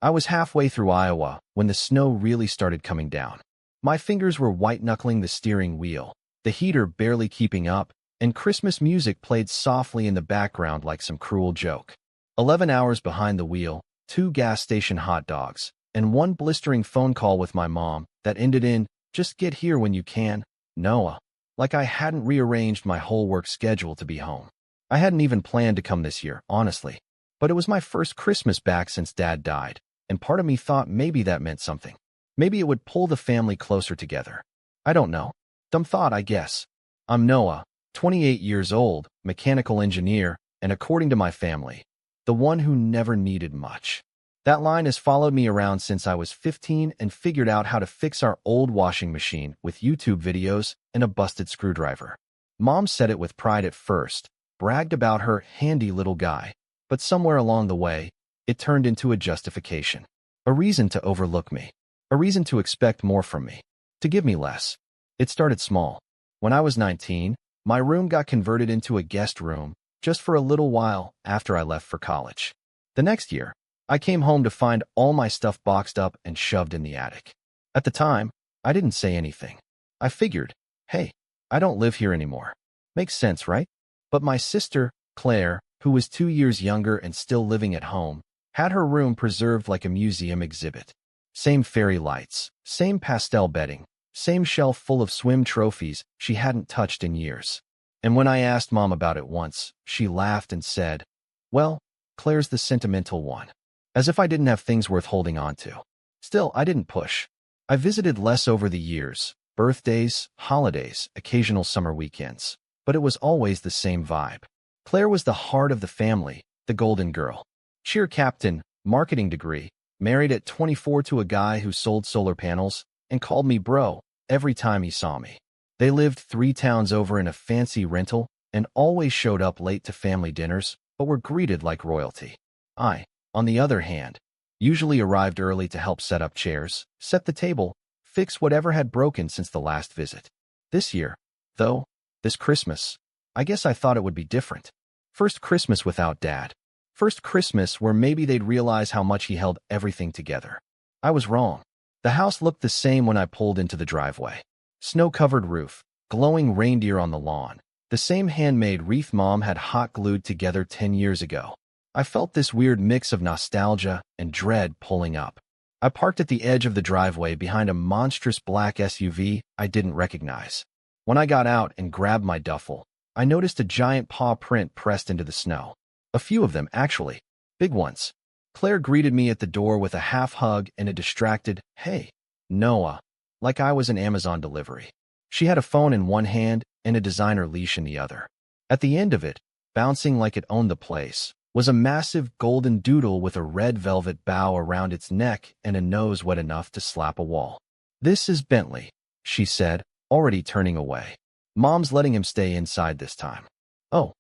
I was halfway through Iowa when the snow really started coming down. My fingers were white-knuckling the steering wheel, the heater barely keeping up, and Christmas music played softly in the background like some cruel joke. 11 hours behind the wheel, 2 gas station hot dogs, and 1 blistering phone call with my mom that ended in, "Just get here when you can, Noah." Like I hadn't rearranged my whole work schedule to be home. I hadn't even planned to come this year, honestly. But it was my first Christmas back since Dad died, and part of me thought maybe that meant something. Maybe it would pull the family closer together. I don't know. Dumb thought, I guess. I'm Noah, 28 years old, mechanical engineer, and according to my family, the one who never needed much. That line has followed me around since I was 15 and figured out how to fix our old washing machine with YouTube videos and a busted screwdriver. Mom said it with pride at first, bragged about her handy little guy, but somewhere along the way, it turned into a justification. A reason to overlook me. A reason to expect more from me. To give me less. It started small. When I was 19, my room got converted into a guest room just for a little while after I left for college. The next year, I came home to find all my stuff boxed up and shoved in the attic. At the time, I didn't say anything. I figured, hey, I don't live here anymore. Makes sense, right? But my sister, Claire, who was 2 years younger and still living at home, had her room preserved like a museum exhibit. Same fairy lights, same pastel bedding, same shelf full of swim trophies she hadn't touched in years. And when I asked Mom about it once, she laughed and said, "Well, Claire's the sentimental one." As if I didn't have things worth holding on to. Still, I didn't push. I visited less over the years, birthdays, holidays, occasional summer weekends, but it was always the same vibe. Claire was the heart of the family, the golden girl. Cheer captain, marketing degree, married at 24 to a guy who sold solar panels, and called me bro every time he saw me. They lived 3 towns over in a fancy rental and always showed up late to family dinners, but were greeted like royalty. I, on the other hand, usually arrived early to help set up chairs, set the table, fix whatever had broken since the last visit. This year, though, this Christmas, I guess I thought it would be different. First Christmas without Dad. First Christmas where maybe they'd realize how much he held everything together. I was wrong. The house looked the same when I pulled into the driveway. Snow-covered roof, glowing reindeer on the lawn, the same handmade wreath Mom had hot glued together 10 years ago. I felt this weird mix of nostalgia and dread pulling up. I parked at the edge of the driveway behind a monstrous black SUV I didn't recognize. When I got out and grabbed my duffel, I noticed a giant paw print pressed into the snow. A few of them, actually. Big ones. Claire greeted me at the door with a half hug and a distracted, "Hey, Noah," like I was an Amazon delivery. She had a phone in one hand and a designer leash in the other. At the end of it, bouncing like it owned the place, was a massive golden doodle with a red velvet bow around its neck and a nose wet enough to slap a wall. "This is Bentley," she said, already turning away. "Mom's letting him stay inside this time." "Oh,"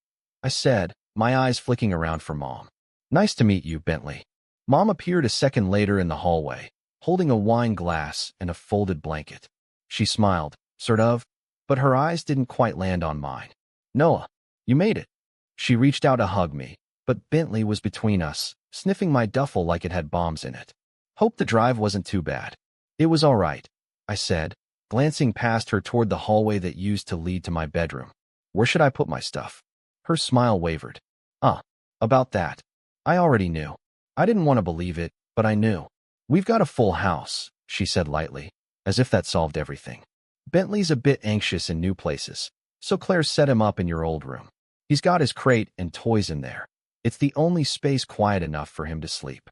I said, my eyes flicking around for Mom. "Nice to meet you, Bentley." Mom appeared a second later in the hallway, holding a wine glass and a folded blanket. She smiled, sort of, but her eyes didn't quite land on mine. "Noah, you made it." She reached out to hug me, but Bentley was between us, sniffing my duffel like it had bombs in it. "Hope the drive wasn't too bad." "It was all right," I said, glancing past her toward the hallway that used to lead to my bedroom. "Where should I put my stuff?" Her smile wavered. About that. I already knew. I didn't want to believe it, but I knew. "We've got a full house," she said lightly, as if that solved everything. "Bentley's a bit anxious in new places, so Claire set him up in your old room. He's got his crate and toys in there. It's the only space quiet enough for him to sleep."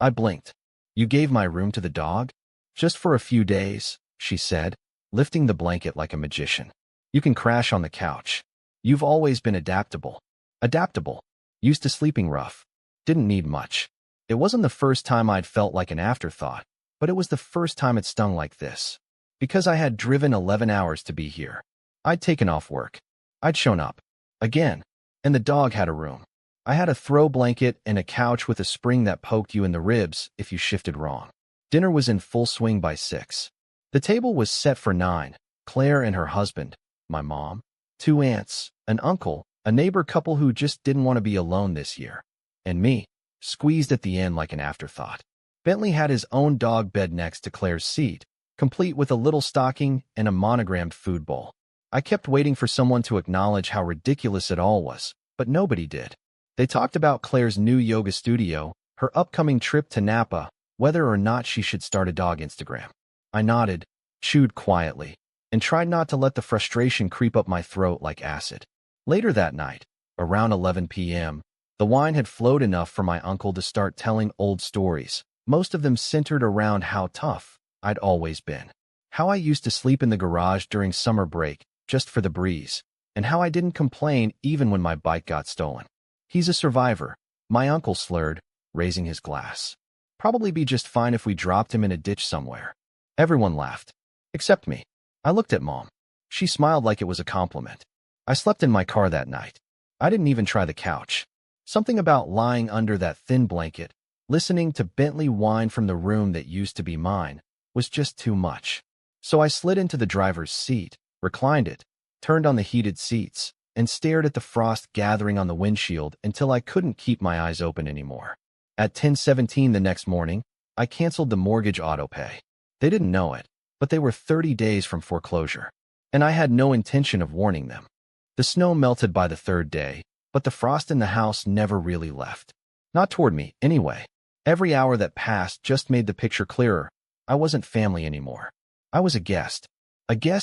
I blinked. "You gave my room to the dog?" "Just for a few days," she said, lifting the blanket like a magician. "You can crash on the couch. You've always been adaptable." Adaptable. Used to sleeping rough. Didn't need much. It wasn't the first time I'd felt like an afterthought, but it was the first time it stung like this. Because I had driven 11 hours to be here. I'd taken off work. I'd shown up. Again. And the dog had a room. I had a throw blanket and a couch with a spring that poked you in the ribs if you shifted wrong. Dinner was in full swing by 6. The table was set for 9. Claire and her husband, my mom, 2 aunts, an uncle, a neighbor couple who just didn't want to be alone this year, and me, squeezed at the end like an afterthought. Bentley had his own dog bed next to Claire's seat, complete with a little stocking and a monogrammed food bowl. I kept waiting for someone to acknowledge how ridiculous it all was, but nobody did. They talked about Claire's new yoga studio, her upcoming trip to Napa, whether or not she should start a dog Instagram. I nodded, chewed quietly, and tried not to let the frustration creep up my throat like acid. Later that night, around 11 p.m., the wine had flowed enough for my uncle to start telling old stories, most of them centered around how tough I'd always been. How I used to sleep in the garage during summer break, just for the breeze, and how I didn't complain even when my bike got stolen. He's a survivor, my uncle slurred, raising his glass. Probably be just fine if we dropped him in a ditch somewhere. Everyone laughed. Except me. I looked at Mom. She smiled like it was a compliment. I slept in my car that night. I didn't even try the couch. Something about lying under that thin blanket, listening to Bentley whine from the room that used to be mine, was just too much. So I slid into the driver's seat, reclined it, turned on the heated seats, and stared at the frost gathering on the windshield until I couldn't keep my eyes open anymore. At 10:17 the next morning, I canceled the mortgage autopay. They didn't know it, but they were 30 days from foreclosure, and I had no intention of warning them. The snow melted by the third day, but the frost in the house never really left. Not toward me, anyway. Every hour that passed just made the picture clearer. I wasn't family anymore. I was a guest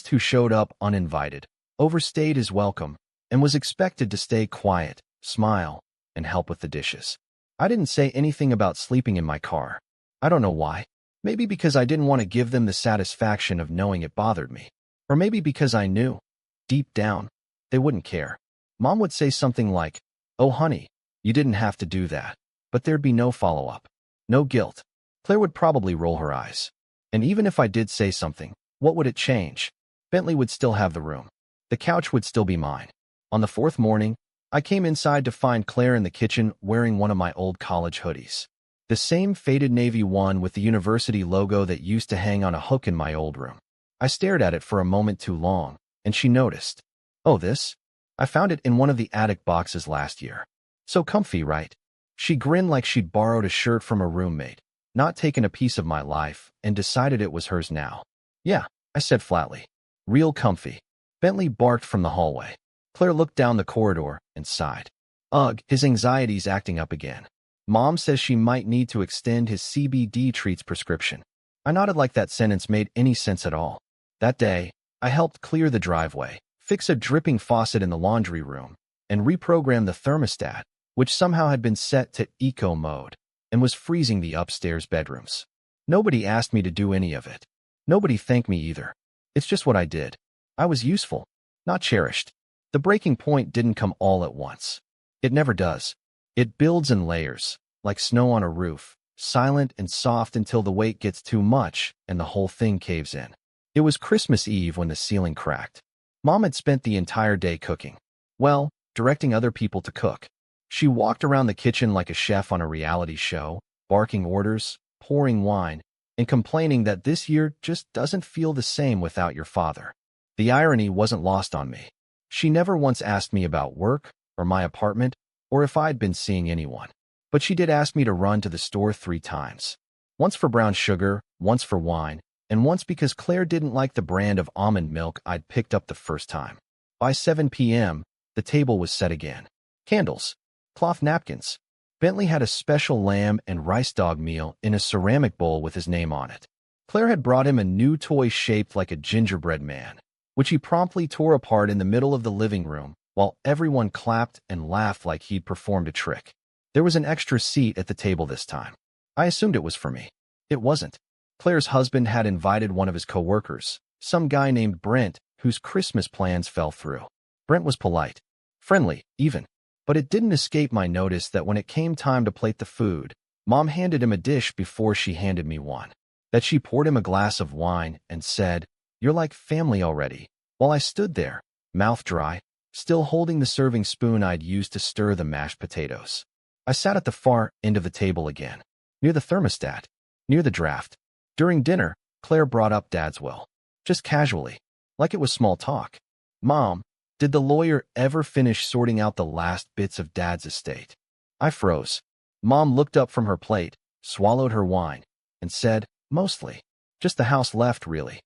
who showed up uninvited, overstayed his welcome, and was expected to stay quiet, smile, and help with the dishes. I didn't say anything about sleeping in my car. I don't know why. Maybe because I didn't want to give them the satisfaction of knowing it bothered me. Or maybe because I knew, deep down, they wouldn't care. Mom would say something like, "Oh honey, you didn't have to do that." But there'd be no follow-up. No guilt. Claire would probably roll her eyes. And even if I did say something, what would it change? Bentley would still have the room. The couch would still be mine. On the fourth morning, I came inside to find Claire in the kitchen wearing one of my old college hoodies. The same faded navy one with the university logo that used to hang on a hook in my old room. I stared at it for a moment too long, and she noticed. "Oh, this? I found it in one of the attic boxes last year. So comfy, right?" She grinned like she'd borrowed a shirt from a roommate, not taken a piece of my life, and decided it was hers now. "Yeah," I said flatly. "Real comfy." Bentley barked from the hallway. Claire looked down the corridor and sighed. Ugh, his anxiety's acting up again. Mom says she might need to extend his CBD treats prescription. I nodded like that sentence made any sense at all. That day, I helped clear the driveway, fix a dripping faucet in the laundry room, and reprogram the thermostat, which somehow had been set to eco mode and was freezing the upstairs bedrooms. Nobody asked me to do any of it. Nobody thanked me either. It's just what I did. I was useful, not cherished. The breaking point didn't come all at once. It never does. It builds in layers, like snow on a roof, silent and soft until the weight gets too much and the whole thing caves in. It was Christmas Eve when the ceiling cracked. Mom had spent the entire day cooking. Well, directing other people to cook. She walked around the kitchen like a chef on a reality show, barking orders, pouring wine, and complaining that this year just doesn't feel the same without your father. The irony wasn't lost on me. She never once asked me about work, or my apartment, or if I'd been seeing anyone. But she did ask me to run to the store 3 times. Once for brown sugar, once for wine, and once because Claire didn't like the brand of almond milk I'd picked up the first time. By 7 p.m., the table was set again. Candles, cloth napkins. Bentley had a special lamb and rice dog meal in a ceramic bowl with his name on it. Claire had brought him a new toy shaped like a gingerbread man, which he promptly tore apart in the middle of the living room, while everyone clapped and laughed like he'd performed a trick. There was an extra seat at the table this time. I assumed it was for me. It wasn't. Claire's husband had invited one of his coworkers, some guy named Brent, whose Christmas plans fell through. Brent was polite, friendly, even. But it didn't escape my notice that when it came time to plate the food, Mom handed him a dish before she handed me one. That she poured him a glass of wine and said, "You're like family already," while I stood there, mouth dry, still holding the serving spoon I'd used to stir the mashed potatoes. I sat at the far end of the table again, near the thermostat, near the draft. During dinner, Claire brought up Dad's will, just casually, like it was small talk. "Mom, did the lawyer ever finish sorting out the last bits of Dad's estate?" I froze. Mom looked up from her plate, swallowed her wine, and said, "Mostly. Just the house left, really."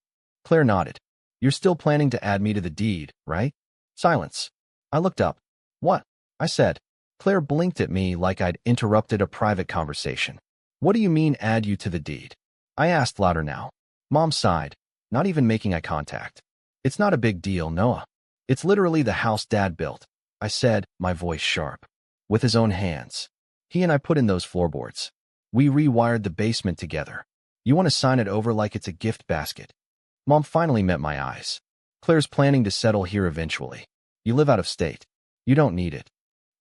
Claire nodded. "You're still planning to add me to the deed, right?" Silence. I looked up. "What?" I said. Claire blinked at me like I'd interrupted a private conversation. "What do you mean add you to the deed?" I asked louder now. Mom sighed, not even making eye contact. "It's not a big deal, Noah. It's literally the house Dad built," I said, my voice sharp. "With his own hands. He and I put in those floorboards. We rewired the basement together. You want to sign it over like it's a gift basket?" Mom finally met my eyes. "Claire's planning to settle here eventually. You live out of state. You don't need it."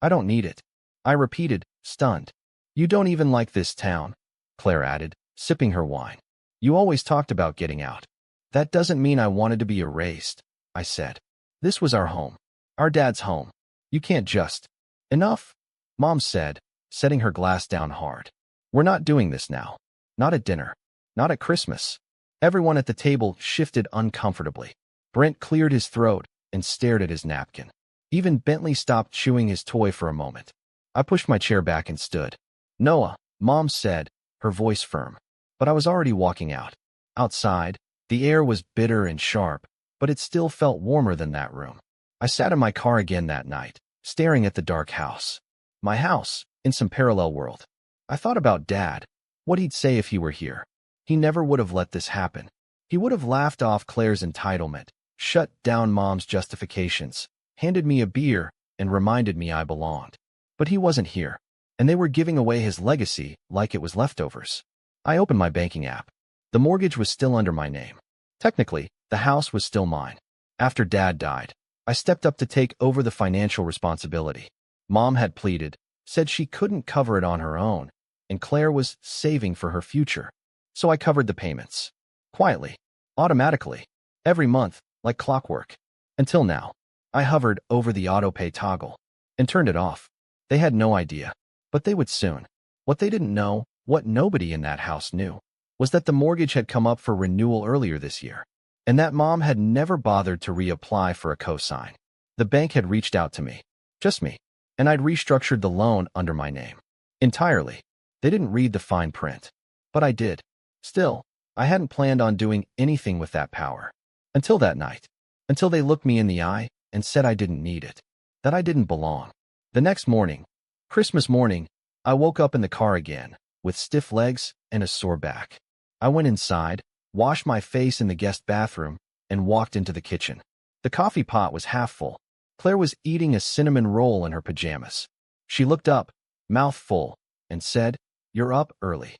"I don't need it," I repeated, stunned. "You don't even like this town," Claire added, sipping her wine. "You always talked about getting out." "That doesn't mean I wanted to be erased," I said. "This was our home. Our dad's home. You can't just—" "Enough," Mom said, setting her glass down hard. "We're not doing this now. Not at dinner. Not at Christmas." Everyone at the table shifted uncomfortably. Brent cleared his throat and stared at his napkin. Even Bentley stopped chewing his toy for a moment. I pushed my chair back and stood. "Noah," Mom said, her voice firm. But I was already walking out. Outside, the air was bitter and sharp, but it still felt warmer than that room. I sat in my car again that night, staring at the dark house. My house, in some parallel world. I thought about Dad, what he'd say if he were here. He never would have let this happen. He would have laughed off Claire's entitlement, shut down Mom's justifications, handed me a beer, and reminded me I belonged. But he wasn't here, and they were giving away his legacy like it was leftovers. I opened my banking app. The mortgage was still under my name. Technically, the house was still mine. After Dad died, I stepped up to take over the financial responsibility. Mom had pleaded, said she couldn't cover it on her own, and Claire was saving for her future. So I covered the payments. Quietly. Automatically. Every month, like clockwork. Until now. I hovered over the autopay toggle and turned it off. They had no idea. But they would soon. What they didn't know, what nobody in that house knew, was that the mortgage had come up for renewal earlier this year, and that Mom had never bothered to reapply for a cosign. The bank had reached out to me. Just me. And I'd restructured the loan under my name. Entirely. They didn't read the fine print. But I did. Still, I hadn't planned on doing anything with that power. Until that night. Until they looked me in the eye and said I didn't need it. That I didn't belong. The next morning, Christmas morning, I woke up in the car again, with stiff legs and a sore back. I went inside, washed my face in the guest bathroom, and walked into the kitchen. The coffee pot was half full. Claire was eating a cinnamon roll in her pajamas. She looked up, mouth full, and said, "You're up early."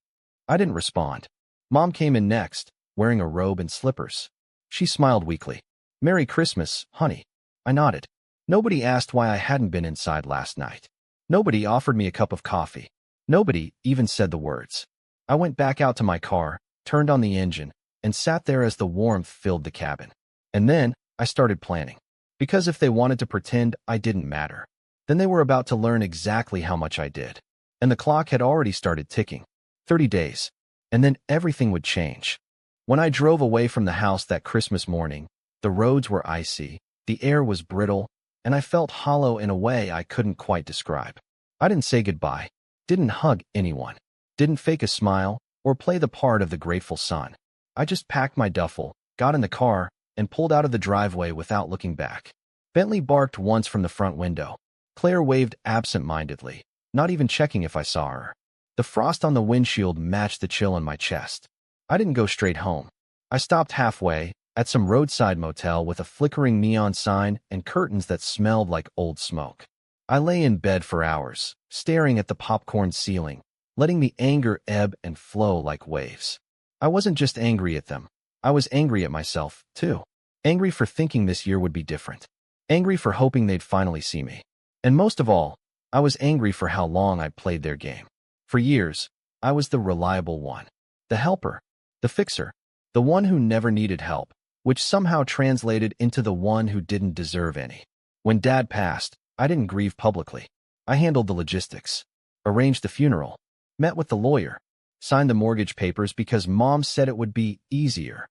I didn't respond. Mom came in next, wearing a robe and slippers. She smiled weakly. "Merry Christmas, honey." I nodded. Nobody asked why I hadn't been inside last night. Nobody offered me a cup of coffee. Nobody even said the words. I went back out to my car, turned on the engine, and sat there as the warmth filled the cabin. And then I started planning. Because if they wanted to pretend I didn't matter, then they were about to learn exactly how much I did. And the clock had already started ticking. 30 days. And then everything would change. When I drove away from the house that Christmas morning, the roads were icy, the air was brittle, and I felt hollow in a way I couldn't quite describe. I didn't say goodbye, didn't hug anyone, didn't fake a smile, or play the part of the grateful son. I just packed my duffel, got in the car, and pulled out of the driveway without looking back. Bentley barked once from the front window. Claire waved absent-mindedly, not even checking if I saw her. The frost on the windshield matched the chill in my chest. I didn't go straight home. I stopped halfway, at some roadside motel with a flickering neon sign and curtains that smelled like old smoke. I lay in bed for hours, staring at the popcorn ceiling, letting the anger ebb and flow like waves. I wasn't just angry at them. I was angry at myself, too. Angry for thinking this year would be different. Angry for hoping they'd finally see me. And most of all, I was angry for how long I'd played their game. For years, I was the reliable one. The helper. The fixer. The one who never needed help, which somehow translated into the one who didn't deserve any. When Dad passed, I didn't grieve publicly. I handled the logistics, arranged the funeral, met with the lawyer, signed the mortgage papers because Mom said it would be easier.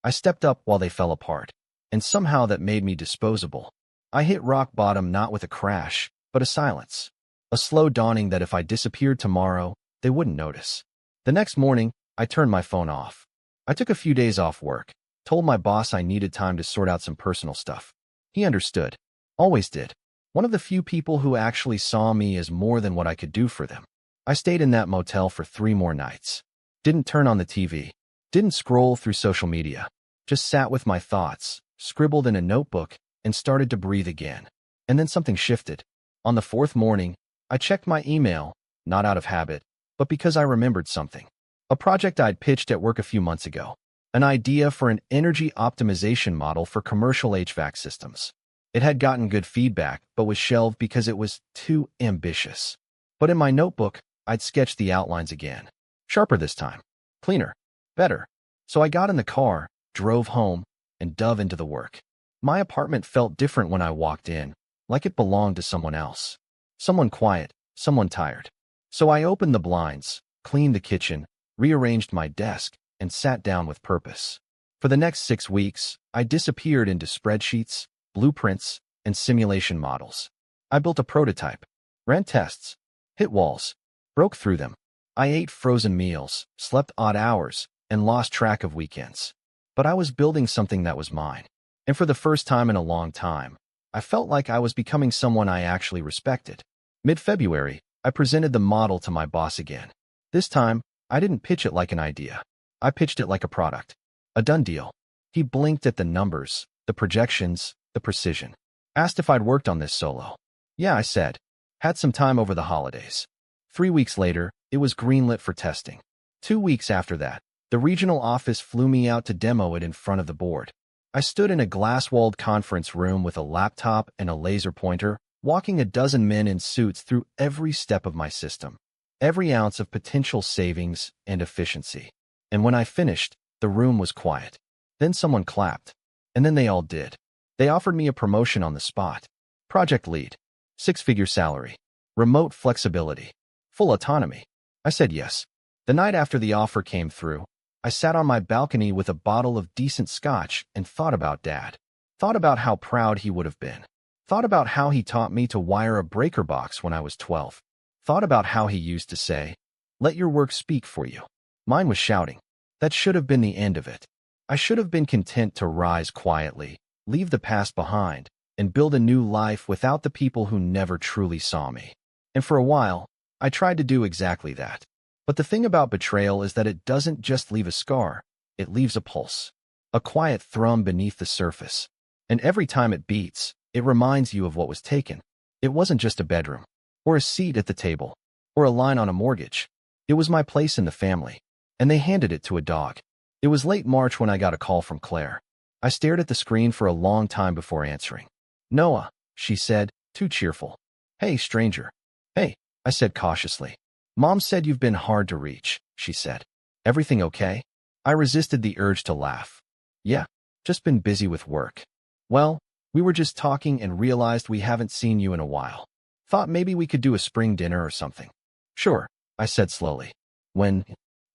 I stepped up while they fell apart, and somehow that made me disposable. I hit rock bottom not with a crash, but a silence. A slow dawning that if I disappeared tomorrow, they wouldn't notice. The next morning, I turned my phone off. I took a few days off work, told my boss I needed time to sort out some personal stuff. He understood. Always did. One of the few people who actually saw me as more than what I could do for them. I stayed in that motel for 3 more nights. Didn't turn on the TV. Didn't scroll through social media. Just sat with my thoughts, scribbled in a notebook, and started to breathe again. And then something shifted. On the 4th morning, I checked my email, not out of habit, but because I remembered something. A project I'd pitched at work a few months ago. An idea for an energy optimization model for commercial HVAC systems. It had gotten good feedback, but was shelved because it was too ambitious. But in my notebook, I'd sketched the outlines again. Sharper this time. Cleaner. Better. So I got in the car, drove home, and dove into the work. My apartment felt different when I walked in, like it belonged to someone else. Someone quiet, someone tired. So I opened the blinds, cleaned the kitchen, rearranged my desk, and sat down with purpose. For the next 6 weeks, I disappeared into spreadsheets, blueprints, and simulation models. I built a prototype, ran tests, hit walls, broke through them. I ate frozen meals, slept odd hours, and lost track of weekends. But I was building something that was mine. And for the first time in a long time, I felt like I was becoming someone I actually respected. Mid-February, I presented the model to my boss again. This time, I didn't pitch it like an idea. I pitched it like a product. A done deal. He blinked at the numbers, the projections, the precision. Asked if I'd worked on this solo. Yeah, I said. Had some time over the holidays. 3 weeks later, it was greenlit for testing. 2 weeks after that, the regional office flew me out to demo it in front of the board. I stood in a glass-walled conference room with a laptop and a laser pointer, walking a dozen men in suits through every step of my system, every ounce of potential savings and efficiency. And when I finished, the room was quiet. Then someone clapped. And then they all did. They offered me a promotion on the spot. Project lead. 6-figure salary. Remote flexibility. Full autonomy. I said yes. The night after the offer came through, I sat on my balcony with a bottle of decent scotch and thought about Dad. Thought about how proud he would have been. Thought about how he taught me to wire a breaker box when I was 12. Thought about how he used to say, "Let your work speak for you." Mine was shouting. That should have been the end of it. I should have been content to rise quietly, leave the past behind, and build a new life without the people who never truly saw me. And for a while, I tried to do exactly that. But the thing about betrayal is that it doesn't just leave a scar, it leaves a pulse. A quiet thrum beneath the surface. And every time it beats, it reminds you of what was taken. It wasn't just a bedroom, or a seat at the table, or a line on a mortgage. It was my place in the family. And they handed it to a dog. It was late March when I got a call from Claire. I stared at the screen for a long time before answering. "Noah," she said, too cheerful. "Hey, stranger." "Hey," I said cautiously. "Mom said you've been hard to reach," she said. "Everything okay?" I resisted the urge to laugh. "Yeah, just been busy with work." "Well, we were just talking and realized we haven't seen you in a while. Thought maybe we could do a spring dinner or something." "Sure," I said slowly. "When?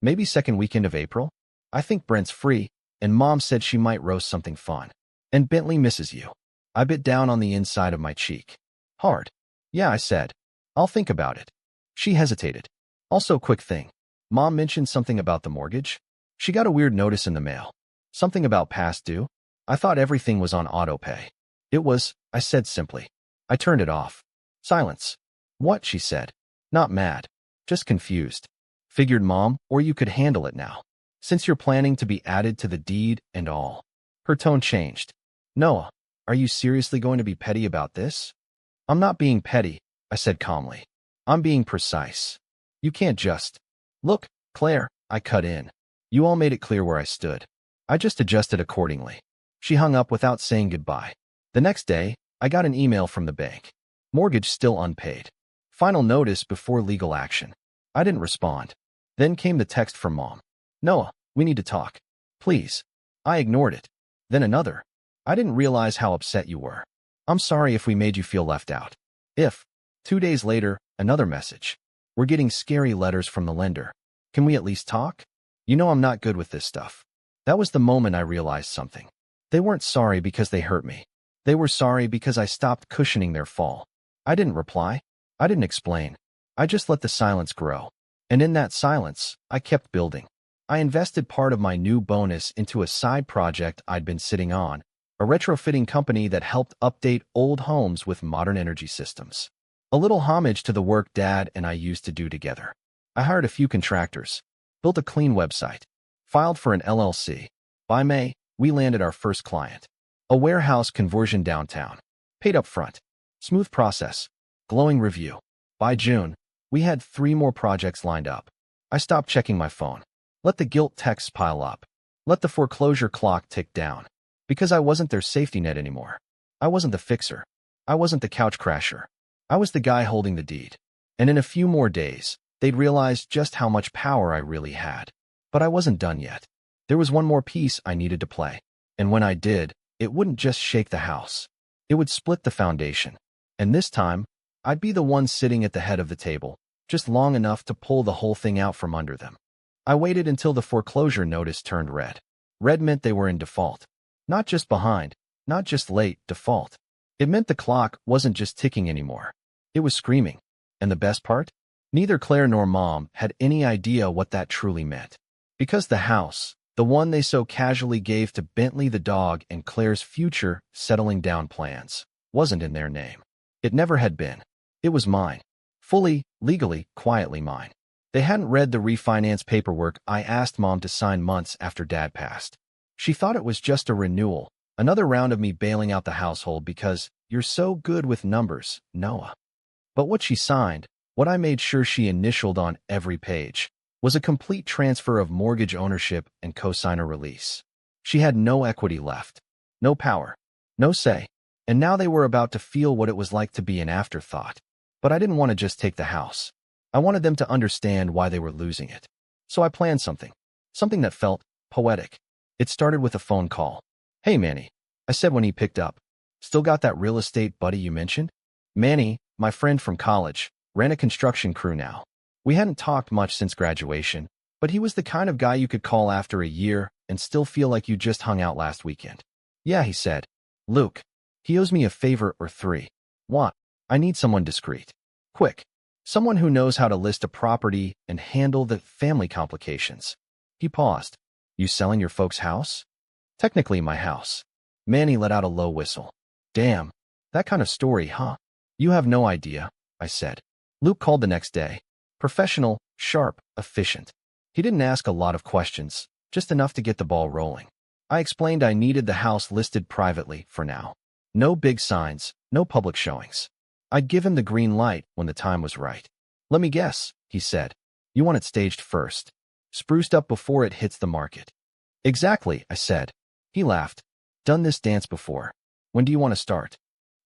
Maybe second weekend of April? I think Brent's free, and Mom said she might roast something fun. And Bentley misses you." I bit down on the inside of my cheek. "Hard." "Yeah," I said. "I'll think about it." She hesitated. "Also, quick thing. Mom mentioned something about the mortgage. She got a weird notice in the mail. Something about past due. I thought everything was on autopay." "It was," I said simply. I turned it off. Silence. "What?" she said. Not mad. Just confused. "Figured, Mom, or you could handle it now. Since you're planning to be added to the deed and all." Her tone changed. "Noah, are you seriously going to be petty about this?" "I'm not being petty," I said calmly. "I'm being precise. You can't just—" "Look, Claire," I cut in. "You all made it clear where I stood. I just adjusted accordingly." She hung up without saying goodbye. The next day, I got an email from the bank. Mortgage still unpaid. Final notice before legal action. I didn't respond. Then came the text from Mom. "Noah, we need to talk. Please." I ignored it. Then another. "I didn't realize how upset you were. I'm sorry if we made you feel left out." 2 days later, another message. "We're getting scary letters from the lender. Can we at least talk? You know I'm not good with this stuff." That was the moment I realized something. They weren't sorry because they hurt me. They were sorry because I stopped cushioning their fall. I didn't reply. I didn't explain. I just let the silence grow. And in that silence, I kept building. I invested part of my new bonus into a side project I'd been sitting on, a retrofitting company that helped update old homes with modern energy systems. A little homage to the work Dad and I used to do together. I hired a few contractors, built a clean website, filed for an LLC. By May, we landed our first client. A warehouse conversion downtown. Paid up front. Smooth process. Glowing review. By June, we had 3 more projects lined up. I stopped checking my phone. Let the guilt texts pile up. Let the foreclosure clock tick down. Because I wasn't their safety net anymore. I wasn't the fixer. I wasn't the couch crasher. I was the guy holding the deed. And in a few more days, they'd realize just how much power I really had. But I wasn't done yet. There was one more piece I needed to play. And when I did, it wouldn't just shake the house. It would split the foundation. And this time, I'd be the one sitting at the head of the table, just long enough to pull the whole thing out from under them. I waited until the foreclosure notice turned red. Red meant they were in default. Not just behind, not just late, default. It meant the clock wasn't just ticking anymore. It was screaming. And the best part? Neither Claire nor Mom had any idea what that truly meant. Because the house, the one they so casually gave to Bentley the dog and Claire's future settling down plans, wasn't in their name. It never had been. It was mine. Fully, legally, quietly mine. They hadn't read the refinance paperwork I asked Mom to sign months after Dad passed. She thought it was just a renewal, another round of me bailing out the household because you're so good with numbers, Noah. But what she signed, what I made sure she initialed on every page, was a complete transfer of mortgage ownership and cosigner release. She had no equity left, no power, no say, and now they were about to feel what it was like to be an afterthought. But I didn't want to just take the house. I wanted them to understand why they were losing it. So I planned something that felt poetic. It started with a phone call. "Hey, Manny," I said when he picked up. "Still got that real estate buddy you mentioned?" Manny, my friend from college, ran a construction crew now. We hadn't talked much since graduation, but he was the kind of guy you could call after a year and still feel like you just hung out last weekend. "Yeah," he said. "Luke, he owes me a favor or 3. What? I need someone discreet. Quick. Someone who knows how to list a property and handle the family complications." He paused. "You selling your folks' house?" "Technically my house." Manny let out a low whistle. "Damn, that kind of story, huh?" "You have no idea," I said. Luke called the next day. Professional, sharp, efficient. He didn't ask a lot of questions, just enough to get the ball rolling. I explained I needed the house listed privately for now. No big signs, no public showings. I'd give him the green light when the time was right. "Let me guess," he said. "You want it staged first. Spruced up before it hits the market." "Exactly," I said. He laughed. "Done this dance before. When do you want to start?"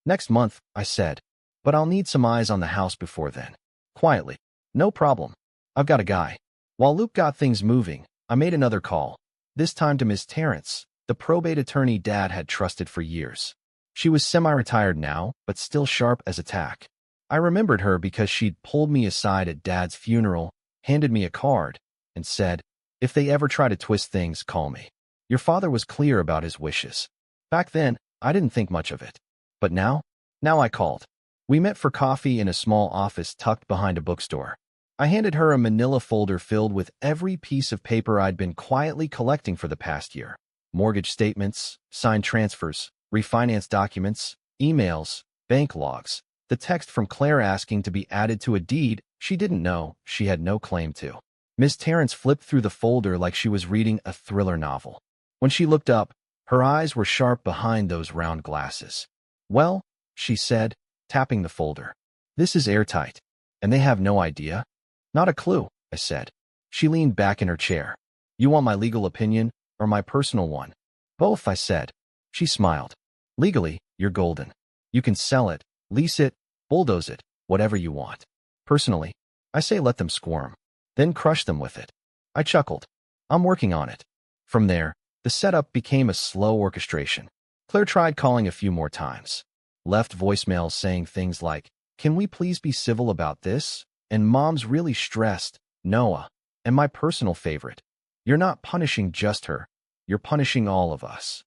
"Next month," I said. "But I'll need some eyes on the house before then." Quietly. "No problem. I've got a guy." While Luke got things moving, I made another call, this time to Miss Terrence, the probate attorney Dad had trusted for years. She was semi-retired now, but still sharp as a tack. I remembered her because she'd pulled me aside at Dad's funeral, handed me a card, and said, "If they ever try to twist things, call me. Your father was clear about his wishes." Back then, I didn't think much of it. But now I called. We met for coffee in a small office tucked behind a bookstore. I handed her a manila folder filled with every piece of paper I'd been quietly collecting for the past year. Mortgage statements, signed transfers, refinance documents, emails, bank logs, the text from Claire asking to be added to a deed she didn't know she had no claim to. Miss Terrence flipped through the folder like she was reading a thriller novel. When she looked up, her eyes were sharp behind those round glasses. "Well," she said, tapping the folder, "this is airtight. And they have no idea?" "Not a clue," I said. She leaned back in her chair. "You want my legal opinion or my personal one?" "Both," I said. She smiled. "Legally, you're golden. You can sell it, lease it, bulldoze it, whatever you want. Personally, I say let them squirm. Then crush them with it." I chuckled. "I'm working on it." From there, the setup became a slow orchestration. Claire tried calling a few more times. Left voicemails saying things like, "Can we please be civil about this?" And Mom's really stressed, "Noah." And my personal favorite, "You're not punishing just her. You're punishing all of us."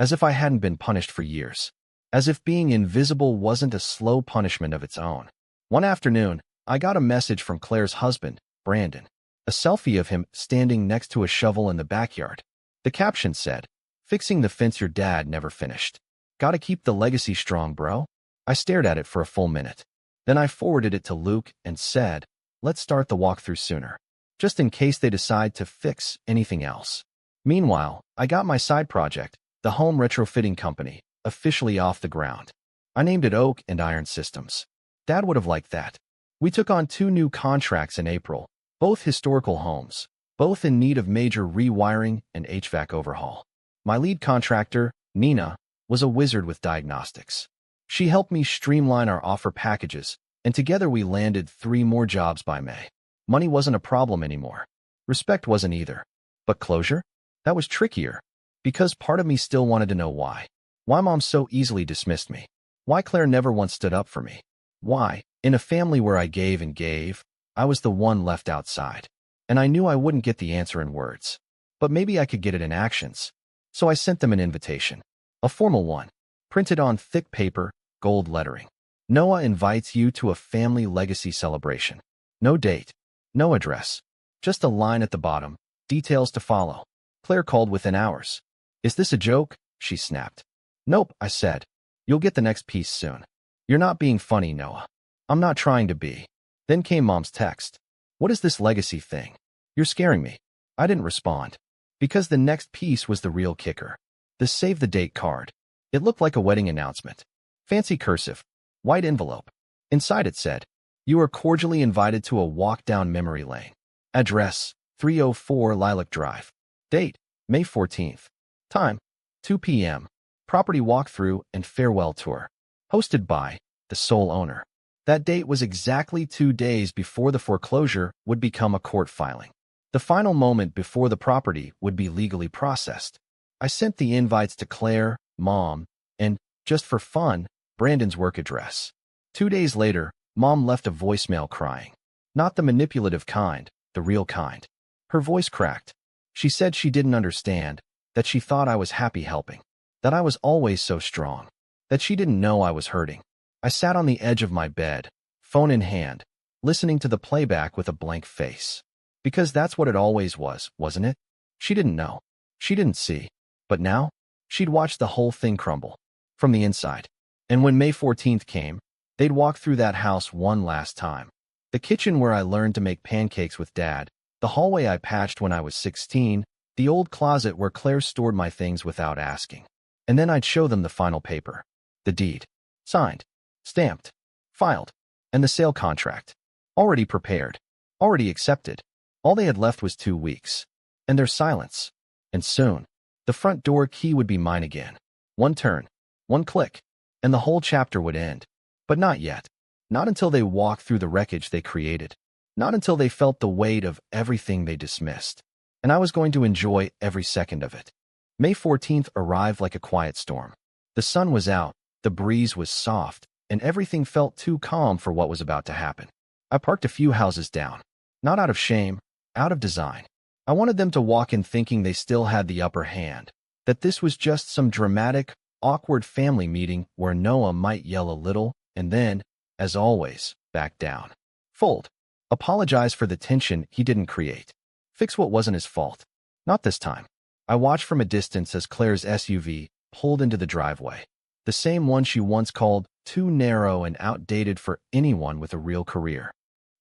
As if I hadn't been punished for years. As if being invisible wasn't a slow punishment of its own. One afternoon, I got a message from Claire's husband, Brandon. a selfie of him standing next to a shovel in the backyard. The caption said, "Fixing the fence your dad never finished. Gotta keep the legacy strong, bro." I stared at it for a full minute. Then I forwarded it to Luke and said, "Let's start the walkthrough sooner, just in case they decide to fix anything else." Meanwhile, I got my side project, the home retrofitting company, officially off the ground. I named it Oak and Iron Systems. Dad would have liked that. We took on 2 new contracts in April, both historical homes, both in need of major rewiring and HVAC overhaul. My lead contractor, Nina, was a wizard with diagnostics. She helped me streamline our offer packages, and together we landed 3 more jobs by May. Money wasn't a problem anymore. Respect wasn't either. But closure? That was trickier, because part of me still wanted to know why. Why Mom so easily dismissed me. Why Claire never once stood up for me. Why, in a family where I gave and gave, I was the one left outside. And I knew I wouldn't get the answer in words. But maybe I could get it in actions. So I sent them an invitation. A formal one, printed on thick paper, gold lettering. Noah invites you to a family legacy celebration. No date, no address, just a line at the bottom, details to follow. Claire called within hours. "Is this a joke?" she snapped. "Nope," I said. "You'll get the next piece soon." "You're not being funny, Noah." "I'm not trying to be." Then came Mom's text. "What is this legacy thing? You're scaring me." I didn't respond, because the next piece was the real kicker. The save the date card. It looked like a wedding announcement. Fancy cursive, white envelope. Inside it said, "You are cordially invited to a walk down memory lane. Address, 304 Lilac Drive. Date, May 14th. Time, 2 p.m. Property walkthrough and farewell tour. Hosted by the sole owner." That date was exactly 2 days before the foreclosure would become a court filing. The final moment before the property would be legally processed. I sent the invites to Claire, Mom, and, just for fun, Brandon's work address. 2 days later, Mom left a voicemail crying. Not the manipulative kind, the real kind. Her voice cracked. She said she didn't understand, that she thought I was happy helping, that I was always so strong, that she didn't know I was hurting. I sat on the edge of my bed, phone in hand, listening to the playback with a blank face. Because that's what it always was, wasn't it? She didn't know. She didn't see. But now, she'd watch the whole thing crumble. From the inside. And when May 14th came, they'd walk through that house one last time. The kitchen where I learned to make pancakes with Dad, the hallway I patched when I was 16, the old closet where Claire stored my things without asking. And then I'd show them the final paper. The deed. Signed. Stamped. Filed. And the sale contract. Already prepared. Already accepted. All they had left was 2 weeks. And their silence. And soon, the front door key would be mine again. One turn. One click. And the whole chapter would end. But not yet. Not until they walked through the wreckage they created. Not until they felt the weight of everything they dismissed. And I was going to enjoy every second of it. May 14th arrived like a quiet storm. The sun was out, the breeze was soft, and everything felt too calm for what was about to happen. I parked a few houses down. Not out of shame, out of design. I wanted them to walk in thinking they still had the upper hand, that this was just some dramatic, awkward family meeting where Noah might yell a little, and then, as always, back down. Fold. Apologize for the tension he didn't create. Fix what wasn't his fault. Not this time. I watched from a distance as Claire's SUV pulled into the driveway. The same one she once called too narrow and outdated for anyone with a real career.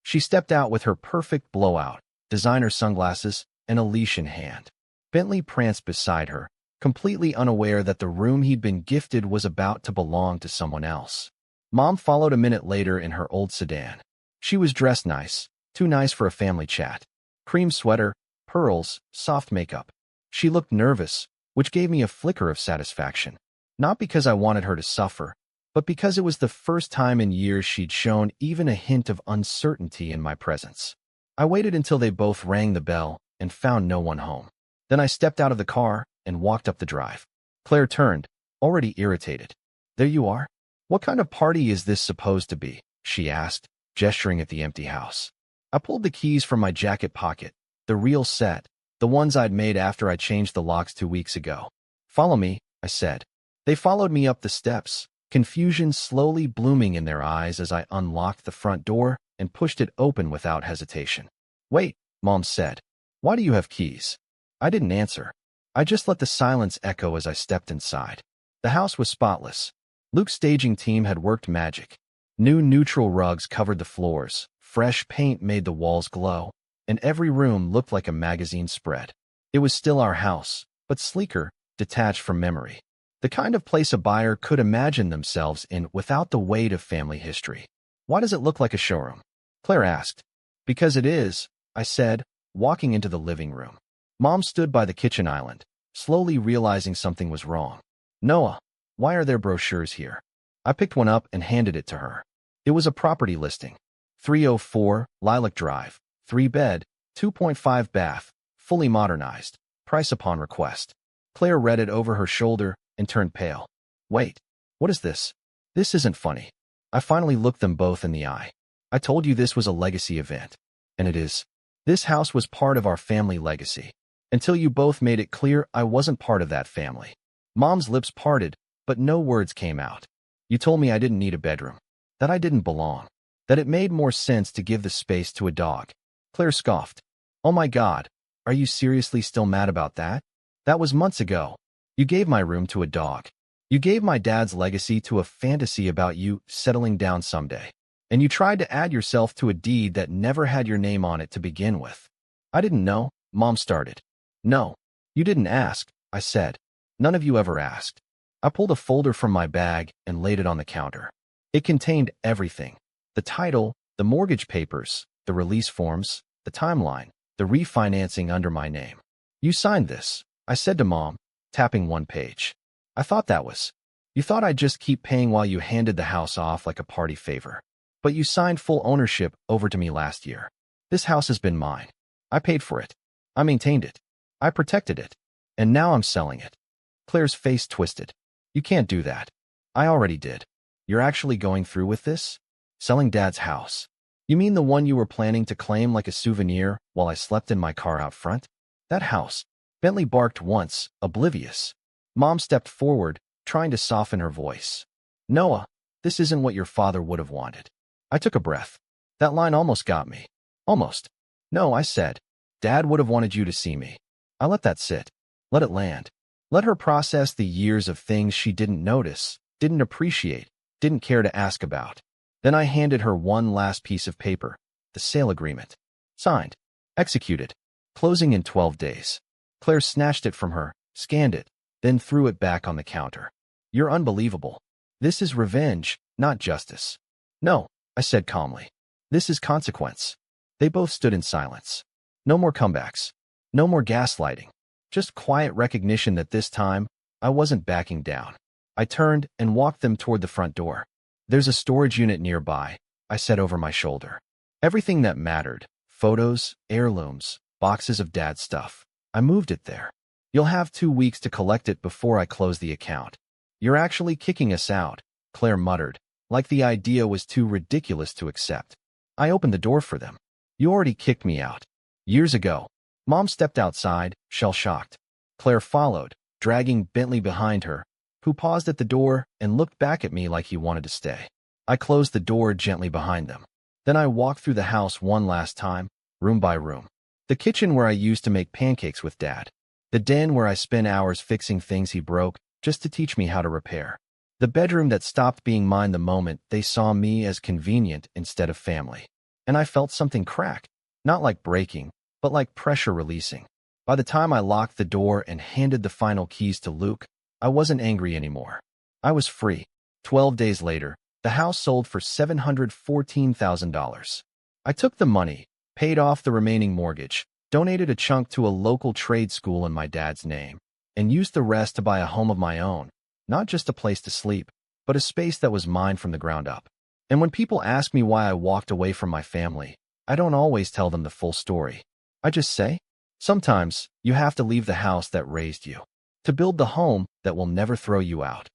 She stepped out with her perfect blowout, designer sunglasses, and a leash in hand. Bentley pranced beside her, completely unaware that the room he'd been gifted was about to belong to someone else. Mom followed a minute later in her old sedan. She was dressed nice, too nice for a family chat. Cream sweater, pearls, soft makeup. She looked nervous, which gave me a flicker of satisfaction. Not because I wanted her to suffer, but because it was the first time in years she'd shown even a hint of uncertainty in my presence. I waited until they both rang the bell and found no one home. Then I stepped out of the car and walked up the drive. Claire turned, already irritated. "There you are? What kind of party is this supposed to be?" she asked, gesturing at the empty house. I pulled the keys from my jacket pocket, the real set, the ones I'd made after I changed the locks 2 weeks ago. "Follow me," I said. They followed me up the steps, confusion slowly blooming in their eyes as I unlocked the front door and pushed it open without hesitation. "Wait," Mom said. Why do you have keys? I didn't answer. I just let the silence echo as I stepped inside. The house was spotless. Luke's staging team had worked magic. New neutral rugs covered the floors, fresh paint made the walls glow, and every room looked like a magazine spread. It was still our house, but sleeker, detached from memory. The kind of place a buyer could imagine themselves in without the weight of family history. Why does it look like a showroom? Claire asked. Because it is, I said, walking into the living room. Mom stood by the kitchen island, slowly realizing something was wrong. Noah, why are there brochures here? I picked one up and handed it to her. It was a property listing. 304 Lilac Drive, 3-bed, 2.5 bath, fully modernized, price upon request. Claire read it over her shoulder and turned pale. Wait, what is this? This isn't funny. I finally looked them both in the eye. I told you this was a legacy event. And it is. This house was part of our family legacy. Until you both made it clear I wasn't part of that family. Mom's lips parted, but no words came out. You told me I didn't need a bedroom. That I didn't belong. That it made more sense to give the space to a dog. Claire scoffed. Oh my God, are you seriously still mad about that? That was months ago. You gave my room to a dog. You gave my dad's legacy to a fantasy about you settling down someday. And you tried to add yourself to a deed that never had your name on it to begin with. I didn't know, Mom started. No, you didn't ask, I said. None of you ever asked. I pulled a folder from my bag and laid it on the counter. It contained everything. The title, the mortgage papers, the release forms, the timeline, the refinancing under my name. You signed this, I said to Mom, tapping one page. I thought that was. You thought I'd just keep paying while you handed the house off like a party favor. But you signed full ownership over to me last year. This house has been mine. I paid for it. I maintained it. I protected it. And now I'm selling it. Claire's face twisted. You can't do that. I already did. You're actually going through with this? Selling Dad's house. You mean the one you were planning to claim like a souvenir while I slept in my car out front? That house. Bentley barked once, oblivious. Mom stepped forward, trying to soften her voice. Noah, this isn't what your father would have wanted. I took a breath. That line almost got me. Almost. No, I said. Dad would have wanted you to see me. I let that sit. Let it land. Let her process the years of things she didn't notice, didn't appreciate, didn't care to ask about. Then I handed her one last piece of paper, the sale agreement. Signed. Executed. Closing in 12 days. Claire snatched it from her, scanned it, then threw it back on the counter. You're unbelievable. This is revenge, not justice. No, I said calmly. This is consequence. They both stood in silence. No more comebacks. No more gaslighting. Just quiet recognition that this time, I wasn't backing down. I turned and walked them toward the front door. There's a storage unit nearby, I said over my shoulder. Everything that mattered, photos, heirlooms, boxes of Dad's stuff. I moved it there. You'll have 2 weeks to collect it before I close the account. You're actually kicking us out, Claire muttered, like the idea was too ridiculous to accept. I opened the door for them. You already kicked me out. Years ago. Mom stepped outside, shell-shocked. Claire followed, dragging Bentley behind her, who paused at the door and looked back at me like he wanted to stay. I closed the door gently behind them. Then I walked through the house one last time, room by room. The kitchen where I used to make pancakes with Dad. The den where I spent hours fixing things he broke just to teach me how to repair. The bedroom that stopped being mine the moment they saw me as convenient instead of family. And I felt something crack, not like breaking, but like pressure releasing. By the time I locked the door and handed the final keys to Luke, I wasn't angry anymore. I was free. 12 days later, the house sold for $714,000. I took the money, paid off the remaining mortgage, donated a chunk to a local trade school in my dad's name, and used the rest to buy a home of my own, not just a place to sleep, but a space that was mine from the ground up. And when people ask me why I walked away from my family, I don't always tell them the full story. I just say, sometimes you have to leave the house that raised you to build the home that will never throw you out.